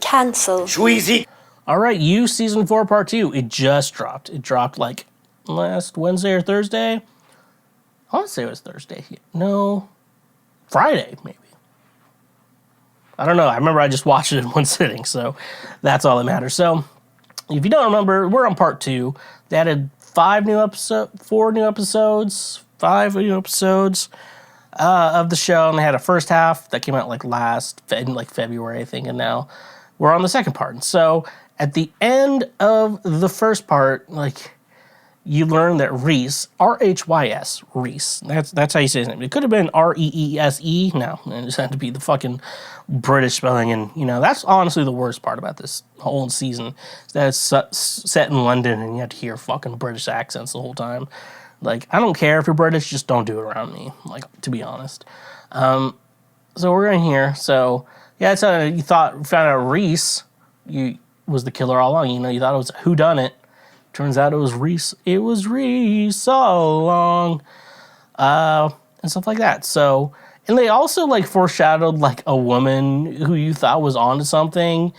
Cancelled. Schweezy. All right, You Season 4 Part 2. It just dropped. It dropped like last Wednesday or Thursday. I want to say it was Thursday. No, Friday maybe. I don't know. I remember I just watched it in one sitting, so that's all that matters. So if you don't remember, we're on Part 2. They added 5 new episodes of the show, and they had a first half that came out like in February, I think, and now we're on the second part. So at the end of the first part, like, you learn that Reese, R-H-Y-S, Reese, that's how you say his name. It could have been R-E-E-S-E. No, it just had to be the fucking British spelling, and, you know, that's honestly the worst part about this whole season, is that it's set in London, and you have to hear fucking British accents the whole time. Like, I don't care if you're British, just don't do it around me, like, to be honest. So we're in here, so, yeah, that's how you found out Reese was the killer all along. You know, you thought it was a whodunit. Turns out it was Reese. It was Reese all along. And stuff like that. So, and they also, like, foreshadowed, like, a woman who you thought was onto something.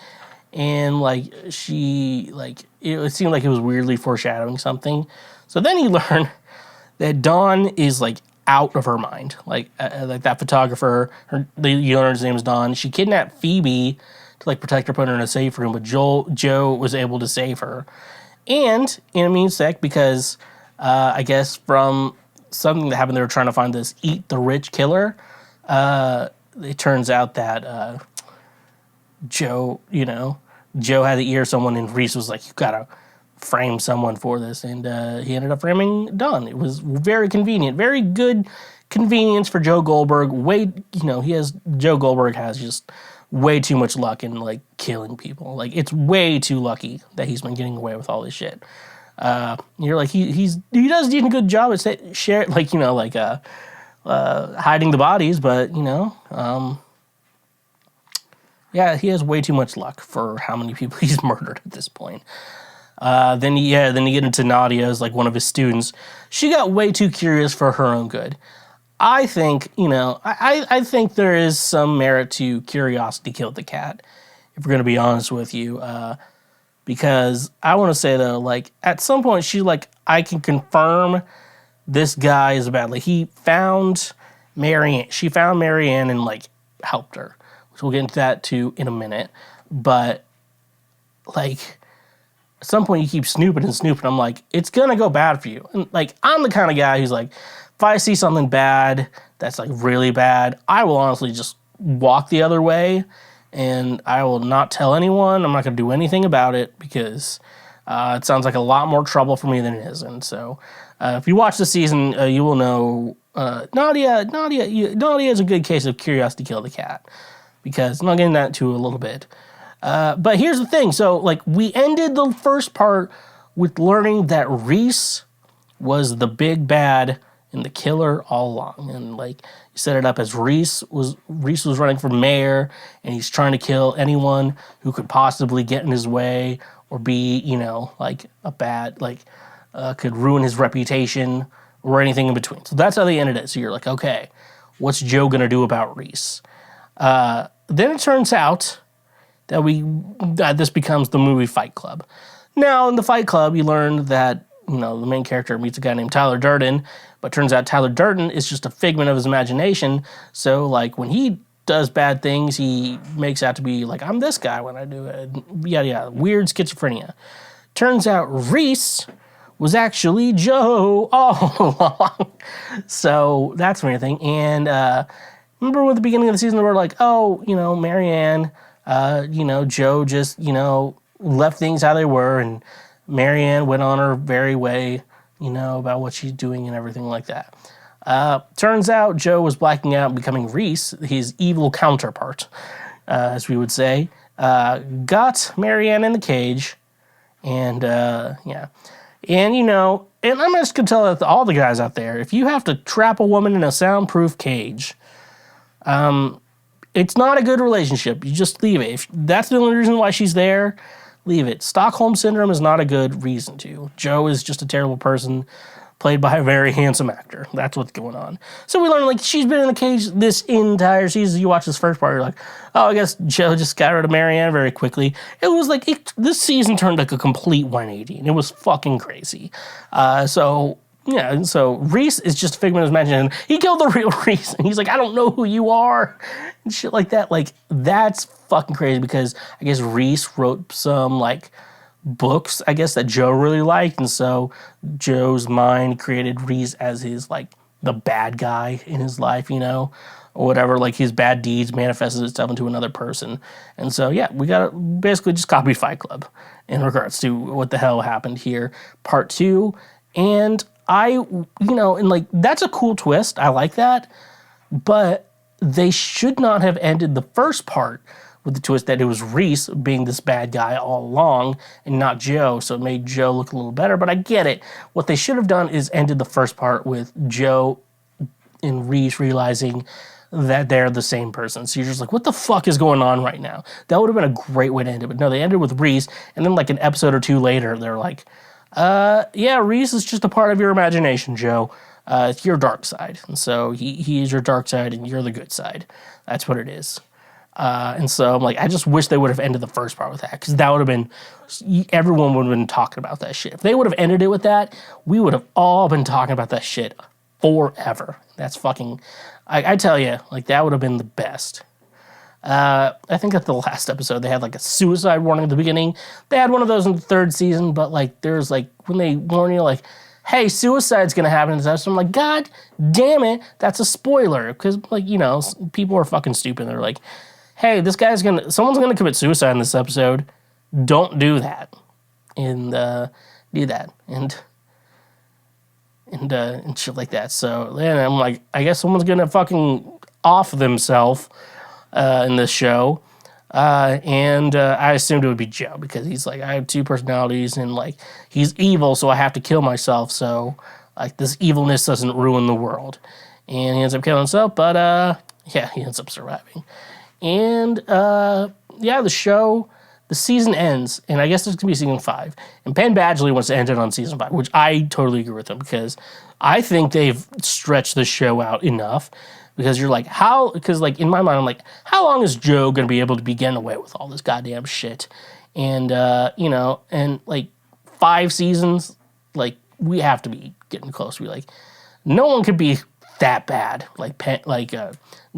And, like, she, like, it seemed like it was weirdly foreshadowing something. So then you learn that Dawn is, like, out of her mind. Like that photographer, you learn his name is Dawn. She kidnapped Phoebe to, like, protect her, put her in a safe room. But Joe was able to save her. And in a mean sec, because I guess from something that happened, they were trying to find this eat the rich killer. It turns out that Joe had to ear someone, and Reese was like, you gotta frame someone for this. And he ended up framing Dawn. It was very convenient, very good convenience for Joe Goldberg. Joe Goldberg has just way too much luck in, like, killing people. Like, it's way too lucky that he's been getting away with all this shit. You're like, he does do a good job at hiding the bodies, but, yeah, he has way too much luck for how many people he's murdered at this point. Then you get into Nadia as, like, one of his students. She got way too curious for her own good. I think, I think there is some merit to curiosity killed the cat, if we're going to be honest with you. Because I want to say, though, like, at some point, she's like, I can confirm this guy is bad. Like, he found Marianne. She found Marianne and, like, helped her. Which we'll get into that, too, in a minute. But, like, at some point, you keep snooping. I'm like, it's going to go bad for you. And, like, I'm the kind of guy who's like, if I see something bad that's, like, really bad, I will honestly just walk the other way, and I will not tell anyone. I'm not going to do anything about it, because it sounds like a lot more trouble for me than it is. And so if you watch the season, you will know Nadia is a good case of curiosity killed the cat, because I'm not getting that to a little bit. But here's the thing. So, like, we ended the first part with learning that Reese was the big bad and the killer all along. And, like, you set it up as Reese was running for mayor, and he's trying to kill anyone who could possibly get in his way or be, like, a bad, like, could ruin his reputation or anything in between. So that's how they ended it. So you're like, okay, what's Joe going to do about Reese? Then it turns out that this becomes the movie Fight Club. Now, in the Fight Club, you learn that, the main character meets a guy named Tyler Durden, but turns out Tyler Durden is just a figment of his imagination. So, like, when he does bad things, he makes out to be like, I'm this guy when I do it. Yada. Weird schizophrenia. Turns out Reese was actually Joe all along. So that's anything. And remember with the beginning of the season, they were like, oh, Marianne, Joe just, left things how they were, and Marianne went on her very way, about what she's doing and everything like that. Turns out Joe was blacking out and becoming Reese, his evil counterpart, as we would say. Got Marianne in the cage, and, yeah. And, and I'm just going to tell all the guys out there, if you have to trap a woman in a soundproof cage, it's not a good relationship. You just leave it. If that's the only reason why she's there, leave it. Stockholm Syndrome is not a good reason to. Joe is just a terrible person. played by a very handsome actor. That's what's going on. So we learn, like, she's been in the cage this entire season. You watch this first part, you're like, oh, I guess Joe just got rid of Marianne very quickly. It was like, this season turned like a complete 180, and it was fucking crazy. So Reese is just a figment of his imagination. He killed the real Reese, and he's like, I don't know who you are, and shit like that. Like, that's fucking crazy, because I guess Reese wrote some, like, books, I guess, that Joe really liked, and so Joe's mind created Reese as his, like, the bad guy in his life, or whatever. Like, his bad deeds manifested itself into another person. And so, yeah, we got to basically just copy Fight Club in regards to what the hell happened here. Part 2, and and like, that's a cool twist. I like that, but they should not have ended the first part with the twist that it was Reese being this bad guy all along and not Joe, so it made Joe look a little better, but I get it. What they should have done is ended the first part with Joe and Reese realizing that they're the same person. So you're just like, what the fuck is going on right now? That would have been a great way to end it, but no, they ended with Reese, and then like an episode or two later, they're like, yeah, Reese is just a part of your imagination, Joe. It's your dark side, and so he is your dark side, and you're the good side. That's what it is. And so I'm like, I just wish they would have ended the first part with that, because that would have been, everyone would have been talking about that shit. If they would have ended it with that, we would have all been talking about that shit forever. That's fucking, I tell you, like, that would have been the best. I think at the last episode, they had like a suicide warning at the beginning. They had one of those in the third season, but like, there's like, when they warn you, like, hey, suicide's gonna happen in this episode, I'm like, God damn it, that's a spoiler. Because, like, people are fucking stupid. They're like, hey, someone's gonna commit suicide in this episode. Don't do that. And do that. And shit like that. So then I'm like, I guess someone's gonna fucking off themselves in this show. And I assumed it would be Joe, because he's like, I have two personalities, and like, he's evil, so I have to kill myself, so like, this evilness doesn't ruin the world. And he ends up killing himself, but yeah, he ends up surviving. And yeah, the season ends, and I guess there's gonna be season 5. And Penn Badgley wants to end it on season 5, which I totally agree with him, because I think they've stretched the show out enough. Because you're like, because like, in my mind, I'm like, how long is Joe going to be able to be getting away with all this goddamn shit? And, and like 5 seasons, like, we have to be getting close. We're like, no one could be that bad, like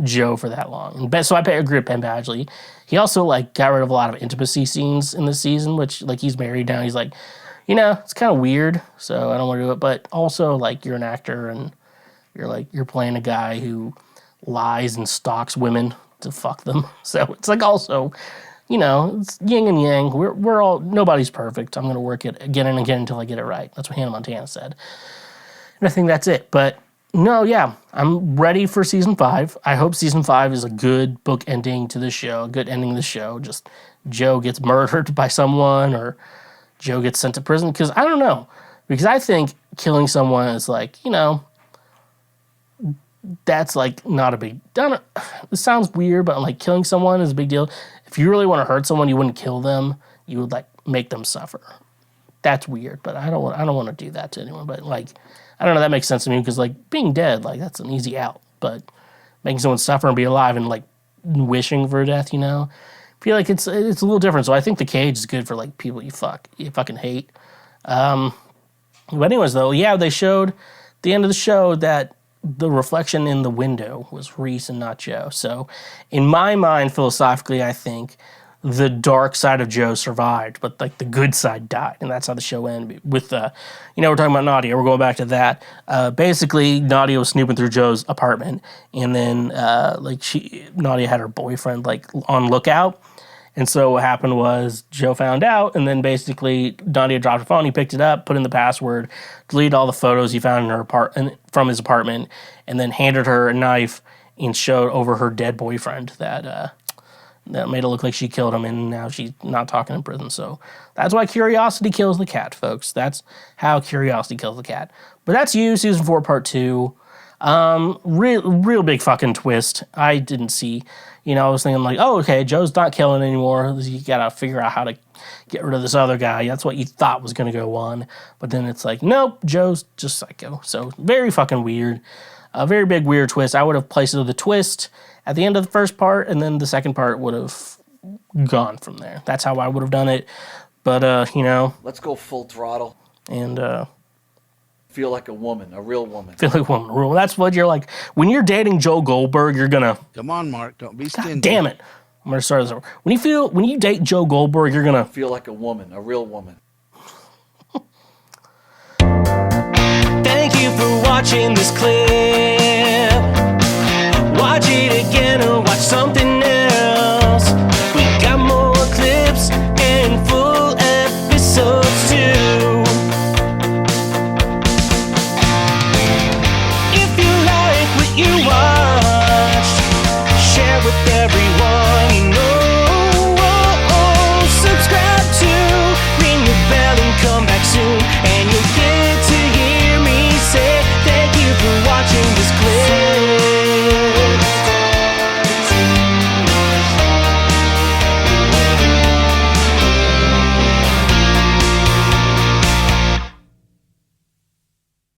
Joe for that long. And so I agree with Penn Badgley. He also like got rid of a lot of intimacy scenes in this season, which like, he's married now. He's like, it's kind of weird, so I don't want to do it. But also, like, you're an actor, and you're playing a guy who lies and stalks women to fuck them. So it's like, also, it's yin and yang. We're all, nobody's perfect. I'm going to work it again and again until I get it right. That's what Hannah Montana said. And I think that's it. But no, yeah, I'm ready for season 5. I hope season 5 is a good book ending to the show, a good ending of the show. Just Joe gets murdered by someone, or Joe gets sent to prison. Because I don't know. Because I think killing someone is like, that's like not a big deal. It sounds weird, but like, killing someone is a big deal. If you really want to hurt someone, you wouldn't kill them. You would like make them suffer. That's weird, but I don't want to do that to anyone. But like, I don't know, that makes sense to me, because like, being dead, like, that's an easy out. But making someone suffer and be alive and like wishing for death, I feel like it's a little different. So I think the cage is good for like people you fucking hate. But anyways, though, yeah, they showed at the end of the show that the reflection in the window was Reese and not Joe. So in my mind, philosophically, I think the dark side of Joe survived, but like, the good side died. And that's how the show ended with, we're talking about Nadia. We're going back to that. Basically, Nadia was snooping through Joe's apartment, and then Nadia had her boyfriend like on lookout. And so what happened was Joe found out, and then basically Nadia dropped her phone. He picked it up, put in the password, deleted all the photos he found in her from his apartment, and then handed her a knife and showed over her dead boyfriend that made it look like she killed him, and now she's not talking in prison. So that's why curiosity kills the cat, folks. That's how curiosity kills the cat. But that's you, season 4, part 2. Real big fucking twist. I didn't see. I was thinking like, oh, okay, Joe's not killing anymore. You gotta figure out how to get rid of this other guy. That's what you thought was gonna go on. But then it's like, nope, Joe's just psycho. So very fucking weird. A very big weird twist. I would have placed the twist at the end of the first part, and then the second part would have gone from there. That's how I would have done it. But, let's go full throttle. And, feel like a woman, a real woman. Feel like a woman. That's what you're like. When you're dating Joe Goldberg, you're gonna... Come on, Mark. Don't be stingy. God damn it. I'm gonna start this over. When you date Joe Goldberg, you're gonna... Feel like a woman, a real woman. Thank you for watching this clip. Watch it again or watch something else.